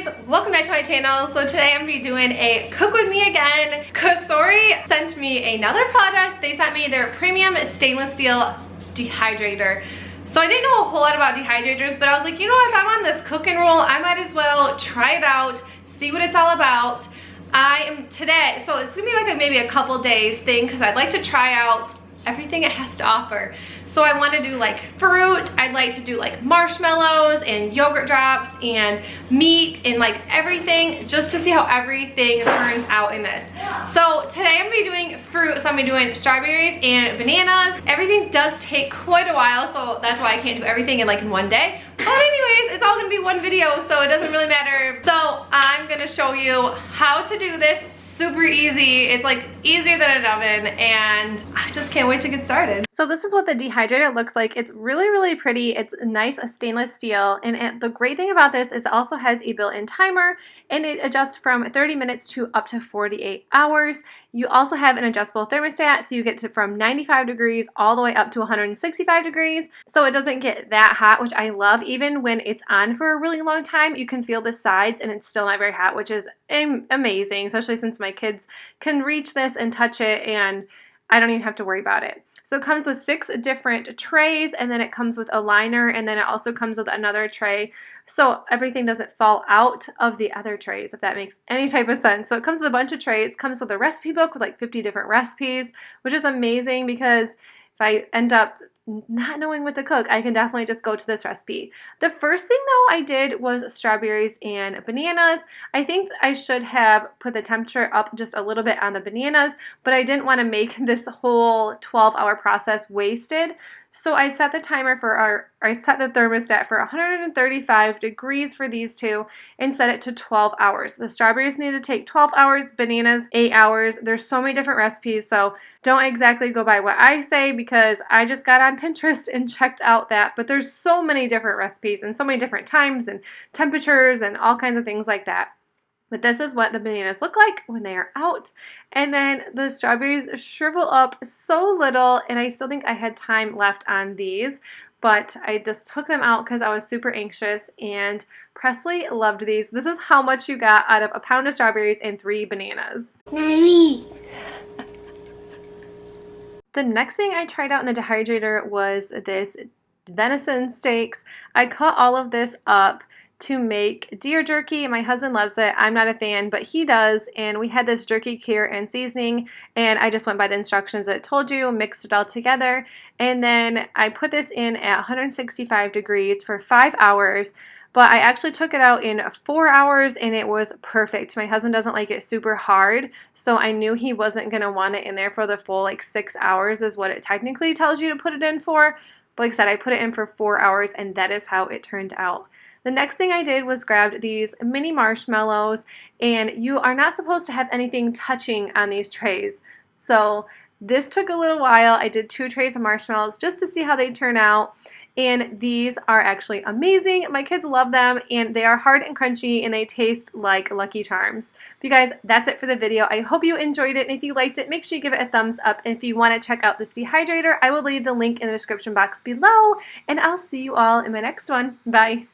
guys, welcome back to my channel. So today I'm gonna be doing a cook with me again. Cosori sent me another product. They sent me their premium stainless steel dehydrator. So I didn't know a whole lot about dehydrators, but I was like, you know what, if I'm on this cooking roll, I might as well try it out, see what it's all about. Today, so it's gonna be like maybe a couple days thing because I'd like to try out everything it has to offer. So I want to do like fruit, I'd like to do like marshmallows and yogurt drops and meat and like everything, just to see how everything turns out in this. So today I'm gonna be doing fruit, so I'm gonna be doing strawberries and bananas. Everything does take quite a while, so that's why I can't do everything in one day. But anyways, it's all gonna be one video, so it doesn't really matter. So I'm gonna show you how to do this. Super easy. It's like easier than an oven, and I just can't wait to get started. So this is what the dehydrator looks like. It's really, really pretty. It's nice stainless steel, and the great thing about this is it also has a built-in timer, and it adjusts from 30 minutes to up to 48 hours. You also have an adjustable thermostat, so you get to from 95 degrees all the way up to 165 degrees. So it doesn't get that hot, which I love. Even when it's on for a really long time, you can feel the sides and it's still not very hot, which is amazing, especially since my kids can reach this and touch it and I don't even have to worry about it. So it comes with 6 different trays, and then it comes with a liner, and then it also comes with another tray so everything doesn't fall out of the other trays, if that makes any type of sense. So it comes with a bunch of trays, comes with a recipe book with like 50 different recipes, which is amazing because if I end up not knowing what to cook, I can definitely just go to this recipe. The first thing though I did was strawberries and bananas. I think I should have put the temperature up just a little bit on the bananas, but I didn't want to make this whole 12-hour process wasted. So I set the timer for I set the thermostat for 135 degrees for these two and set it to 12 hours. The strawberries need to take 12 hours, bananas 8 hours. There's so many different recipes, so don't exactly go by what I say because I just got on Pinterest and checked out that, but there's so many different recipes and so many different times and temperatures and all kinds of things like that. But this is what the bananas look like when they are out. And then the strawberries shrivel up so little, and I still think I had time left on these, but I just took them out because I was super anxious, and Presley loved these. This is how much you got out of a pound of strawberries and 3 bananas. Mommy. The next thing I tried out in the dehydrator was this venison steaks. I cut all of this up to make deer jerky. My husband loves it. I'm not a fan, but he does, and we had this jerky cure and seasoning, and I just went by the instructions that it told you, mixed it all together, and then I put this in at 165 degrees for 5 hours, but I actually took it out in 4 hours, and it was perfect. My husband doesn't like it super hard, so I knew he wasn't going to want it in there for the full 6 hours is what it technically tells you to put it in for, but like I said, I put it in for 4 hours, and that is how it turned out. The next thing I did was grabbed these mini marshmallows, and you are not supposed to have anything touching on these trays. So this took a little while. I did 2 trays of marshmallows just to see how they turn out, and these are actually amazing. My kids love them, and they are hard and crunchy, and they taste like Lucky Charms. But you guys, that's it for the video. I hope you enjoyed it, and if you liked it, make sure you give it a thumbs up. And if you want to check out this dehydrator, I will leave the link in the description box below, and I'll see you all in my next one. Bye.